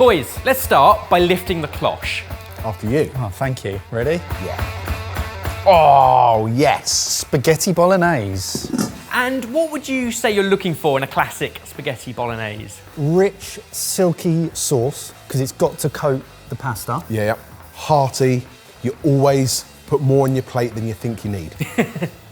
Boys, let's start by lifting the cloche. After you. Oh, thank you. Ready? Yeah. Oh, yes. Spaghetti bolognese. And what would you say you're looking for in a classic spaghetti bolognese? Rich, silky sauce, because it's got to coat the pasta. Yeah. Hearty. You always put more on your plate than you think you need.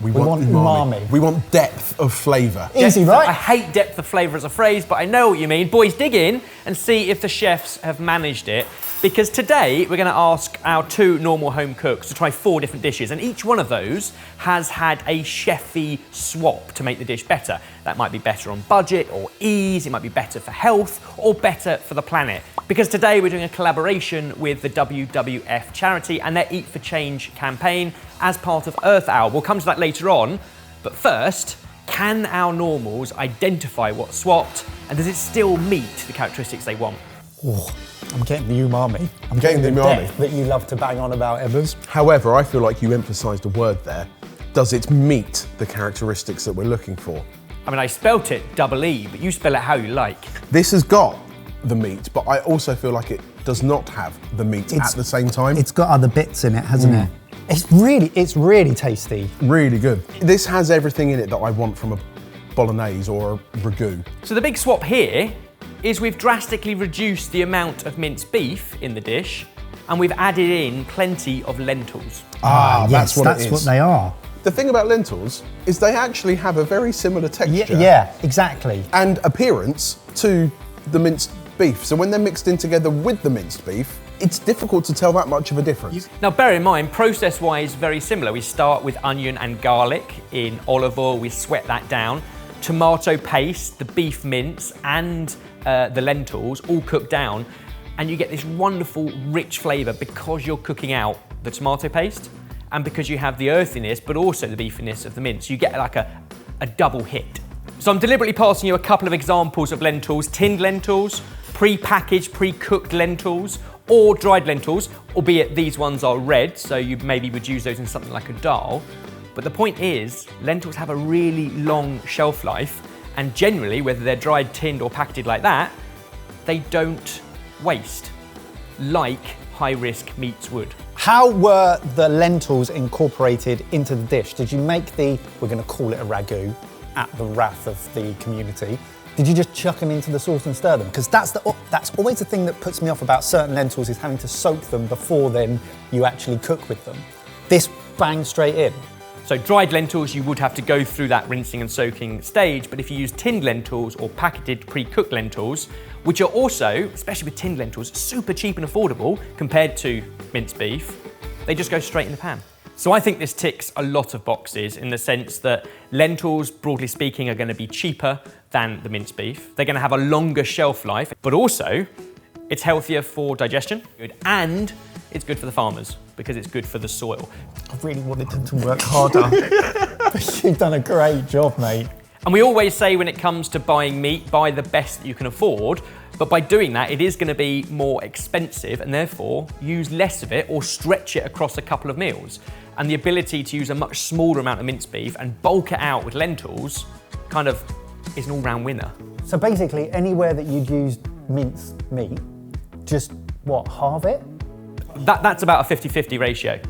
We want umami. We want depth of flavour. Easy, right? I hate depth of flavour as a phrase, but I know what you mean. Boys, dig in and see if the chefs have managed it. Because today we're going to ask our two normal home cooks to try 4 different dishes, and each one of those has had a cheffy swap to make the dish better. That might be better on budget or ease, it might be better for health or better for the planet. Because today we're doing a collaboration with the WWF charity and their Eat for Change campaign as part of Earth Hour. We'll come to that later on, but first, can our normals identify what's swapped, and does it still meet the characteristics they want? Oh, I'm getting the umami. I'm getting the umami. depth that you love to bang on about, Evers. However, I feel like you emphasised a word there. Does it meet the characteristics that we're looking for? I mean, I spelt it double E, but you spell it how you like. This has got the meat, but I also feel like it does not have the meat at the same time. It's got other bits in it, hasn't it? It's really tasty. Really good. This has everything in it that I want from a bolognese or a ragu. So the big swap here is we've drastically reduced the amount of minced beef in the dish, and we've added in plenty of lentils. Yes, that's what they are. The thing about lentils is they actually have a very similar texture Yeah, exactly. and appearance to the minced beef. So when they're mixed in together with the minced beef, it's difficult to tell that much of a difference. Now bear in mind, process-wise, very similar. We start with onion and garlic in olive oil, we sweat that down. Tomato paste, the beef mince, and the lentils all cooked down, and you get this wonderful, rich flavour because you're cooking out the tomato paste and because you have the earthiness, but also the beefiness of the mince. You get like a double hit. So I'm deliberately passing you a couple of examples of lentils: tinned lentils, pre-packaged, pre-cooked lentils, or dried lentils, albeit these ones are red, so you maybe would use those in something like a dal. But the point is, lentils have a really long shelf life, and generally, whether they're dried, tinned, or packaged like that, they don't waste, like high-risk meats would. How were the lentils incorporated into the dish? Did you make we're going to call it a ragu, at the wrath of the community, did you just chuck them into the sauce and stir them? Because that's always the thing that puts me off about certain lentils, is having to soak them before then you actually cook with them. This bang straight in. So dried lentils, you would have to go through that rinsing and soaking stage, but if you use tinned lentils or packaged pre-cooked lentils, which are also, especially with tinned lentils, super cheap and affordable compared to minced beef, they just go straight in the pan. So I think this ticks a lot of boxes in the sense that lentils, broadly speaking, are going to be cheaper than the minced beef. They're going to have a longer shelf life, but also it's healthier for digestion, and it's good for the farmers because it's good for the soil. I really wanted them to work harder. But you've done a great job, mate. And we always say when it comes to buying meat, buy the best that you can afford. But by doing that, it is going to be more expensive, and therefore use less of it or stretch it across a couple of meals. And the ability to use a much smaller amount of minced beef and bulk it out with lentils kind of is an all-round winner. So basically, anywhere that you'd used minced meat, just halve it? That's about a 50-50 ratio.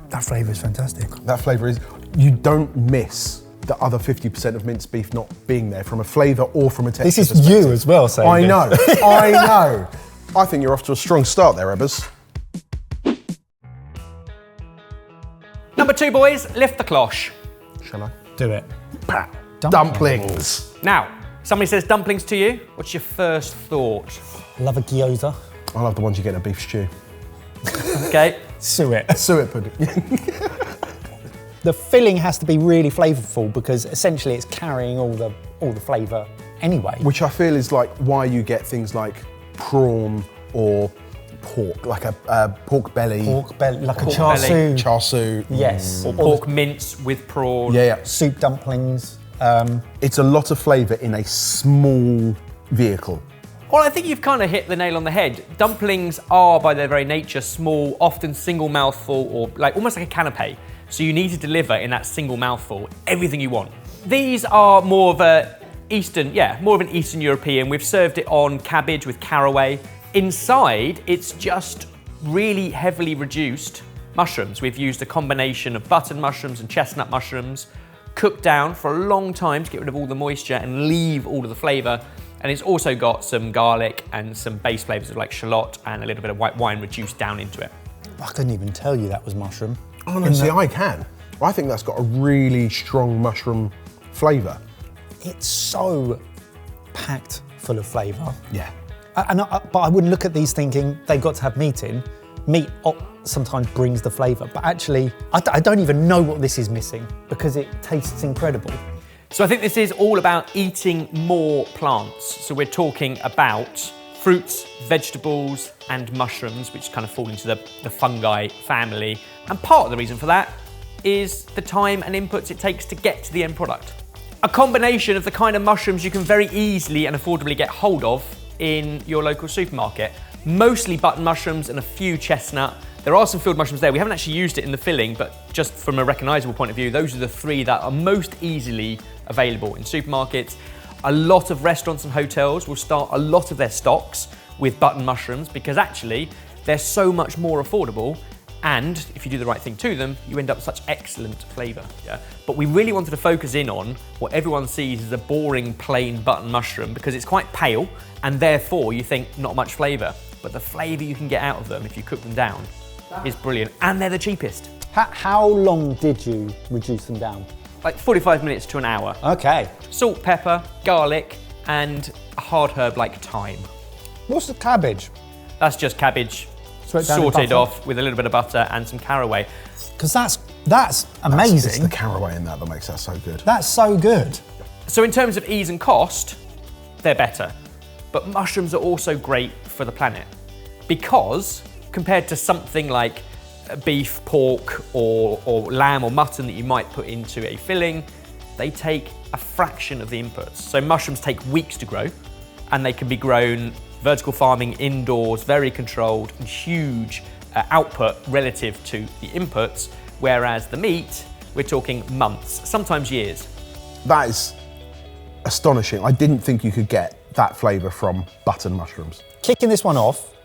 That flavour is fantastic. That flavour is, you don't miss the other 50% of minced beef not being there from a flavour or from a texture This is perspective. you as well saying I this. know, I know. I think you're off to a strong start there, Ebbers. Number 2, boys, lift the cloche. Shall I? Do it. Dumplings. Now, somebody says dumplings to you. What's your first thought? Love a gyoza. I love the ones you get in a beef stew. Okay. Suet. Suet pudding. The filling has to be really flavourful because essentially it's carrying all the flavour anyway. Which I feel is like why you get things like prawn or pork, like a pork belly. Pork belly, like Pork a char siu. Char siu. Yes. Or pork mince with prawn. Yeah. Soup dumplings. It's a lot of flavour in a small vehicle. Well, I think you've kind of hit the nail on the head. Dumplings are, by their very nature, small, often single mouthful, or almost like a canapé. So you need to deliver in that single mouthful everything you want. These are more of an Eastern European. We've served it on cabbage with caraway, Inside, it's just really heavily reduced mushrooms. We've used a combination of button mushrooms and chestnut mushrooms, cooked down for a long time to get rid of all the moisture and leave all of the flavour. And it's also got some garlic and some base flavours of like shallot and a little bit of white wine reduced down into it. I couldn't even tell you that was mushroom. Honestly, I can. I think that's got a really strong mushroom flavour. It's so packed full of flavour. Yeah. But I wouldn't look at these thinking they've got to have meat in. Meat sometimes brings the flavour, but actually, I don't even know what this is missing because it tastes incredible. So I think this is all about eating more plants. So we're talking about fruits, vegetables, and mushrooms, which kind of fall into the fungi family. And part of the reason for that is the time and inputs it takes to get to the end product. A combination of the kind of mushrooms you can very easily and affordably get hold of in your local supermarket. Mostly button mushrooms and a few chestnut. There are some field mushrooms there. We haven't actually used it in the filling, but just from a recognisable point of view, those are the three that are most easily available in supermarkets. A lot of restaurants and hotels will start a lot of their stocks with button mushrooms because actually they're so much more affordable, and if you do the right thing to them, you end up with such excellent flavour. Yeah? But we really wanted to focus in on what everyone sees as a boring plain button mushroom because it's quite pale and therefore you think not much flavour. But the flavour you can get out of them if you cook them down is brilliant, and they're the cheapest. How long did you reduce them down? Like 45 minutes to an hour. Okay. Salt, pepper, garlic, and a hard herb like thyme. What's the cabbage? That's just cabbage Straight down in sorted butter? off with a little bit of butter and some caraway. Because that's amazing. It's the caraway in that makes that so good. That's so good. So in terms of ease and cost, they're better. But mushrooms are also great for the planet because compared to something like beef, pork, or lamb or mutton that you might put into a filling, they take a fraction of the inputs. So mushrooms take weeks to grow, and they can be grown vertical farming indoors, very controlled, and huge output relative to the inputs, whereas the meat, we're talking months, sometimes years. That is astonishing. I didn't think you could get that flavour from button mushrooms. Kicking this one off,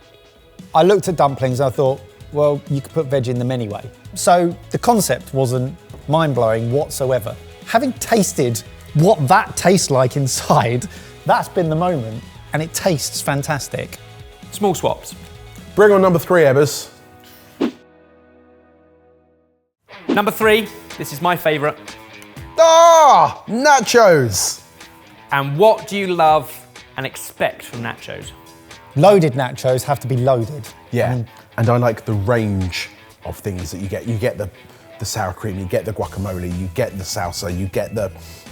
I looked at dumplings and I thought, well, you could put veg in them anyway. So the concept wasn't mind-blowing whatsoever. Having tasted what that tastes like inside, that's been the moment, and it tastes fantastic. Small swaps. Bring on number 3, Ebbers. Number 3, this is my favourite. Ah, nachos. And what do you love and expect from nachos? Loaded nachos have to be loaded. Yeah, and I like the range of things that you get. You get the sour cream, you get the guacamole, you get the salsa, you get the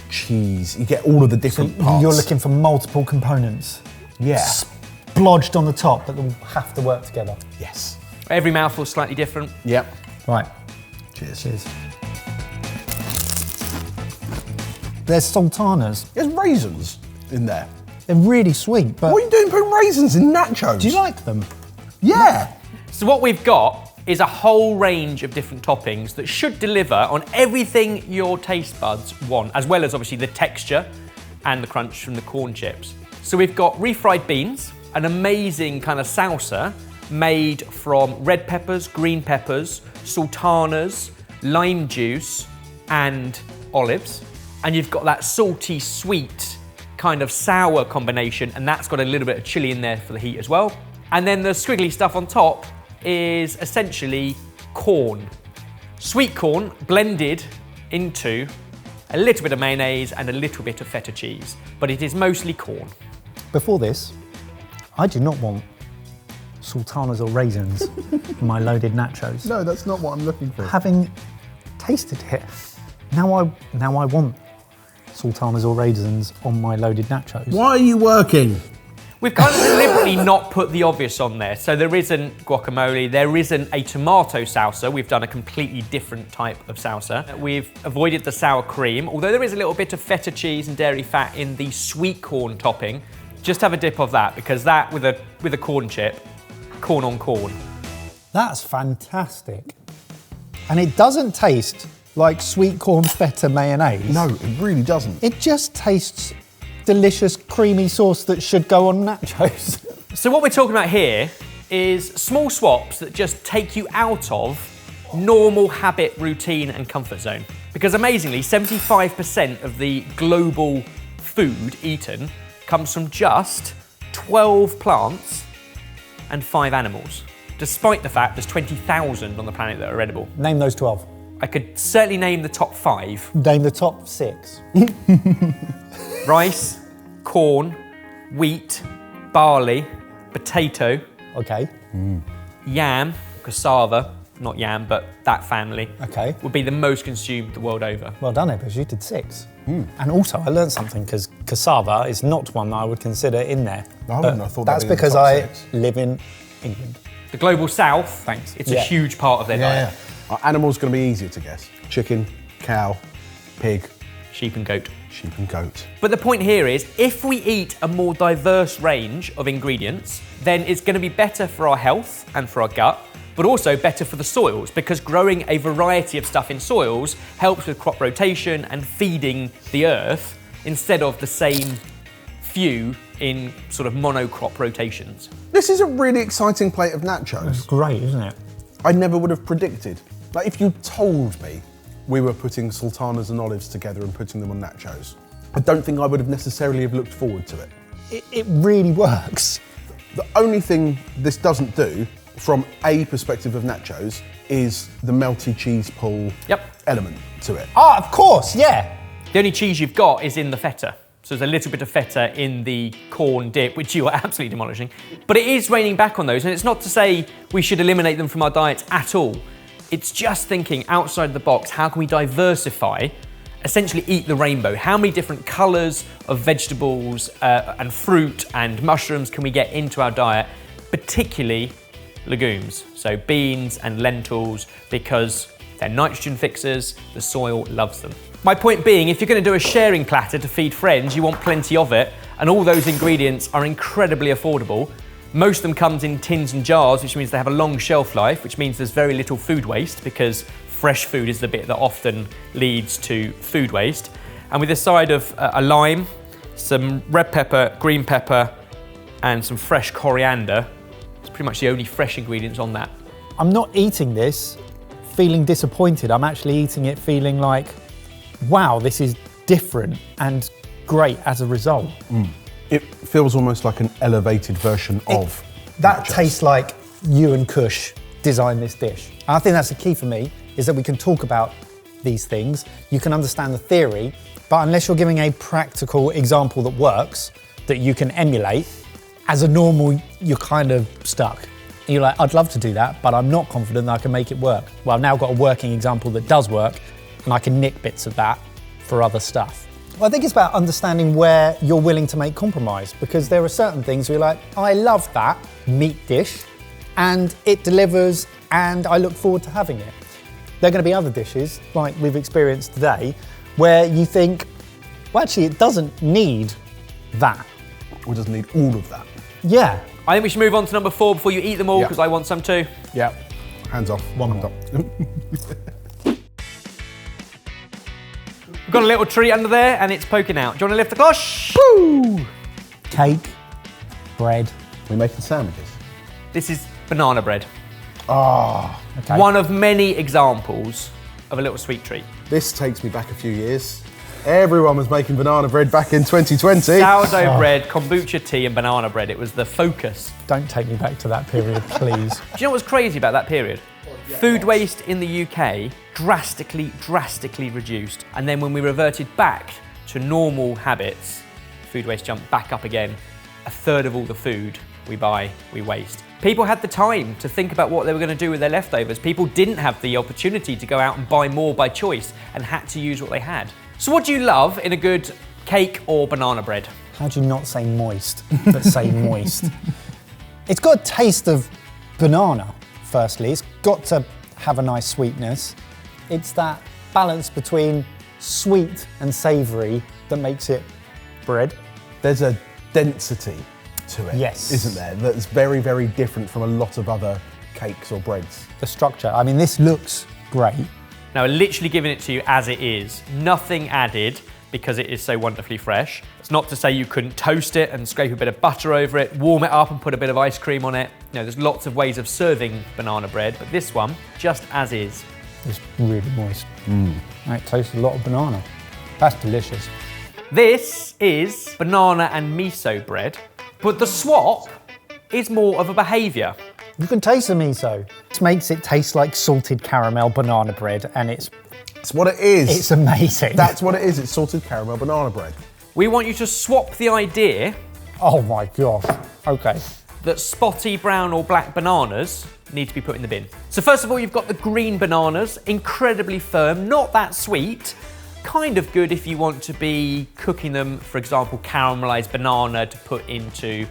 cheese, you get all of the different parts. You're looking for multiple components. Yeah. Splodged on the top, but they'll have to work together. Yes. Every mouthful's slightly different. Yep. Right. Cheers. Cheers. There's sultanas. There's raisins in there. They're really sweet, but... What are you doing putting raisins in nachos? Do you like them? Yeah. So what we've got is a whole range of different toppings that should deliver on everything your taste buds want, as well as obviously the texture and the crunch from the corn chips. So we've got refried beans, an amazing kind of salsa made from red peppers, green peppers, sultanas, lime juice, and olives. And you've got that salty, sweet, kind of sour combination, and that's got a little bit of chili in there for the heat as well. And then the squiggly stuff on top is essentially corn. Sweet corn blended into a little bit of mayonnaise and a little bit of feta cheese, but it is mostly corn. Before this, I do not want sultanas or raisins in my loaded nachos. No, that's not what I'm looking for. Having tasted it, now I want sultanas or raisins on my loaded nachos. Why are you working? We've kind of deliberately not put the obvious on there. So there isn't guacamole, there isn't a tomato salsa. We've done a completely different type of salsa. We've avoided the sour cream, although there is a little bit of feta cheese and dairy fat in the sweet corn topping. Just have a dip of that, because that with a corn chip, corn on corn. That's fantastic. And it doesn't taste like sweet corn feta mayonnaise. No, it really doesn't. It just tastes delicious creamy sauce that should go on nachos. So what we're talking about here is small swaps that just take you out of normal habit, routine and comfort zone. Because amazingly, 75% of the global food eaten comes from just 12 plants and 5 animals, despite the fact there's 20,000 on the planet that are edible. Name those 12. I could certainly name the top 5. Name the top 6. Rice, corn, wheat, barley, potato, Okay. yam, cassava, not yam, but that family, Okay. would be the most consumed the world over. Well done, Ebbers. You did 6. And also, I learned something because cassava is not one that I would consider in there. I wouldn't have thought that's that'd be in the because top I 6. live in England. The global south, Thanks. it's Yeah. a huge part of their Yeah, diet. yeah. Animals going to be easier to guess. Chicken, cow, pig, Sheep and goat. sheep and goat. But the point here is, if we eat a more diverse range of ingredients, then it's going to be better for our health and for our gut, but also better for the soils, because growing a variety of stuff in soils helps with crop rotation and feeding the earth instead of the same few in sort of monocrop rotations. This is a really exciting plate of nachos. Great, isn't it? I never would have predicted. Like, if you told me we were putting sultanas and olives together and putting them on nachos, I don't think I would have necessarily have looked forward to it. It really works. The only thing this doesn't do, from a perspective of nachos, is the melty cheese pull Yep. element to it. Ah, of course, yeah. The only cheese you've got is in the feta. So there's a little bit of feta in the corn dip, which you are absolutely demolishing. But it is raining back on those, and it's not to say we should eliminate them from our diets at all. It's just thinking outside the box, how can we diversify, essentially eat the rainbow? How many different colours of vegetables and fruit and mushrooms can we get into our diet, particularly legumes? So beans and lentils, because they're nitrogen fixers, the soil loves them. My point being, if you're going to do a sharing platter to feed friends, you want plenty of it, and all those ingredients are incredibly affordable. Most of them comes in tins and jars, which means they have a long shelf life, which means there's very little food waste, because fresh food is the bit that often leads to food waste. And with a side of a lime, some red pepper, green pepper, and some fresh coriander, it's pretty much the only fresh ingredients on that. I'm not eating this feeling disappointed. I'm actually eating it feeling like, wow, this is different and great as a result. It feels almost like an elevated version of That nachos. tastes like you and Kush designed this dish. And I think that's the key for me, is that we can talk about these things, you can understand the theory, but unless you're giving a practical example that works, that you can emulate, as a normal, you're kind of stuck. And you're like, I'd love to do that, but I'm not confident that I can make it work. Well, I've now got a working example that does work, and I can nick bits of that for other stuff. Well, I think it's about understanding where you're willing to make compromise, because there are certain things where you're like, I love that meat dish, and it delivers, and I look forward to having it. There are going to be other dishes, like we've experienced today, where you think, well, actually, it doesn't need that. It doesn't need all of that. Yeah. I think we should move on to number 4 before you eat them all, Yeah. because I want some too. Yeah, hands off. One Hands more. off. We've got a little tree under there and it's poking out. Do you want to lift the cloche? Woo! Cake, bread. We're making sandwiches. This is banana bread. Okay. One of many examples of a little sweet treat. This takes me back a few years. Everyone was making banana bread back in 2020. Sourdough bread, kombucha tea and banana bread. It was the focus. Don't take me back to that period, please. Do you know what's crazy about that period? Food waste in the UK drastically reduced. And then when we reverted back to normal habits, food waste jumped back up again. A third of all the food we buy, we waste. People had the time to think about what they were going to do with their leftovers. People didn't have the opportunity to go out and buy more by choice and had to use what they had. So what do you love in a good cake or banana bread? How do you not say moist, but say moist? It's got a taste of banana, firstly. It's got to have a nice sweetness. It's that balance between sweet and savoury that makes it bread. There's a density to it, Yes. isn't there? That's very, very different from a lot of other cakes or breads. The structure, I mean, this looks great. Now, we're literally giving it to you as it is. Nothing added, because it is so wonderfully fresh. It's not to say you couldn't toast it and scrape a bit of butter over it, warm it up and put a bit of ice cream on it. You know, there's lots of ways of serving banana bread, but this one, just as is. It's really moist. It tastes a lot of banana. That's delicious. This is banana and miso bread, but the swap is more of a behaviour. You can taste the miso. It makes it taste like salted caramel banana bread, and it's what it is. It's amazing. That's what it is. It's salted caramel banana bread. We want you to swap the idea. Oh my gosh. Okay. That spotty brown or black bananas need to be put in the bin. So first of all, you've got the green bananas, incredibly firm, not that sweet. Kind of good if you want to be cooking them, for example, caramelized banana to put into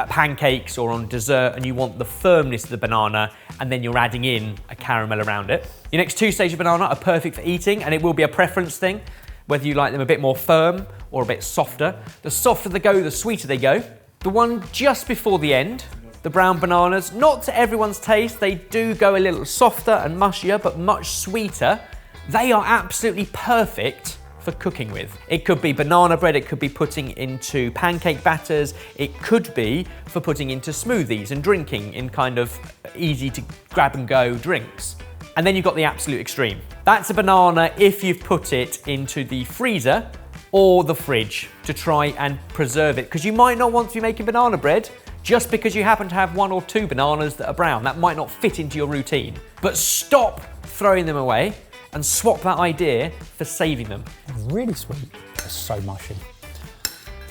pancakes or on dessert, and you want the firmness of the banana, and then you're adding in a caramel around it. Your next 2 stages of banana are perfect for eating, and it will be a preference thing, whether you like them a bit more firm or a bit softer. The softer they go, the sweeter they go. The one just before the end, the brown bananas, not to everyone's taste, they do go a little softer and mushier, but much sweeter. They are absolutely perfect for cooking with. It could be banana bread, it could be putting into pancake batters, it could be for putting into smoothies and drinking in kind of easy to grab and go drinks. And then you've got the absolute extreme. That's a banana if you've put it into the freezer or the fridge to try and preserve it, because you might not want to be making banana bread just because you happen to have 1 or 2 bananas that are brown. That might not fit into your routine. But stop throwing them away and swap that idea for saving them. Really sweet. It's so mushy.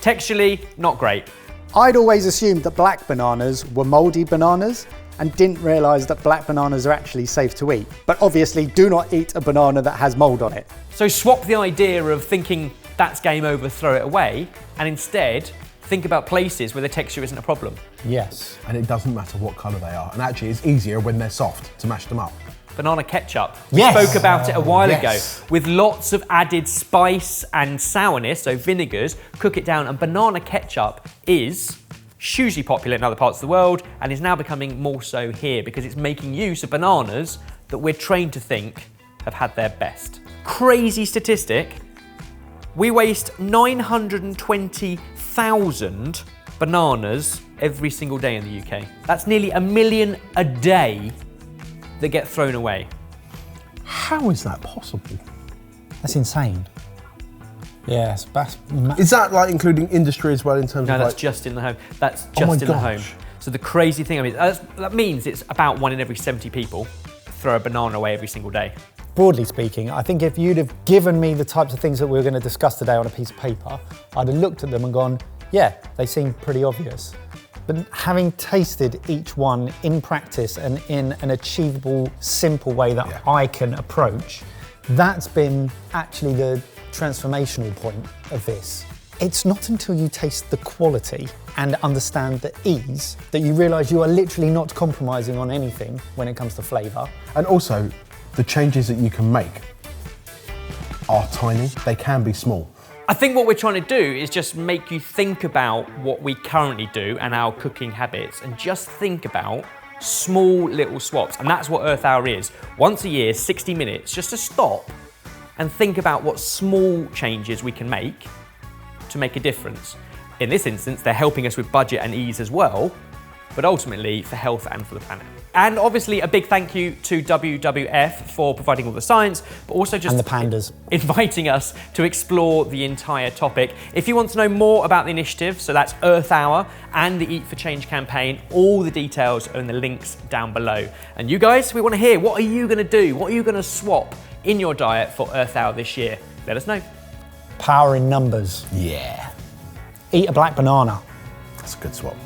Texturally, not great. I'd always assumed that black bananas were mouldy bananas and didn't realise that black bananas are actually safe to eat. But obviously, do not eat a banana that has mould on it. So swap the idea of thinking that's game over, throw it away, and instead think about places where the texture isn't a problem. Yes. And it doesn't matter what colour they are. And actually, it's easier when they're soft to mash them up. Banana ketchup. We Yes. spoke about it a while Yes. ago. With lots of added spice and sourness, so vinegars, cook it down, and banana ketchup is hugely popular in other parts of the world and is now becoming more so here because it's making use of bananas that we're trained to think have had their best. Crazy statistic, we waste 920,000 bananas every single day in the UK. That's nearly 1 million a day that get thrown away. How is that possible? That's insane. Yes, that's Is that like including industry as well in terms No, of that's like... just in the home. That's Oh my just in the home. gosh. So the crazy thing, I mean, that means it's about 1 in every 70 people throw a banana away every single day. Broadly speaking, I think if you'd have given me the types of things that we were going to discuss today on a piece of paper, I'd have looked at them and gone, yeah, they seem pretty obvious. But having tasted each one in practice and in an achievable, simple way that I can approach, that's been actually the transformational point of this. It's not until you taste the quality and understand the ease that you realise you are literally not compromising on anything when it comes to flavour. And also, the changes that you can make are tiny. They can be small. I think what we're trying to do is just make you think about what we currently do and our cooking habits, and just think about small little swaps. And that's what Earth Hour is. Once a year, 60 minutes, just to stop and think about what small changes we can make to make a difference. In this instance, they're helping us with budget and ease as well, but ultimately for health and for the planet. And obviously a big thank you to WWF for providing all the science, but also just And the pandas. inviting us to explore the entire topic. If you want to know more about the initiative, so that's Earth Hour and the Eat for Change campaign, all the details are in the links down below. And you guys, we want to hear, what are you going to do? What are you going to swap in your diet for Earth Hour this year? Let us know. Power in numbers. Yeah. Eat a black banana. That's a good swap.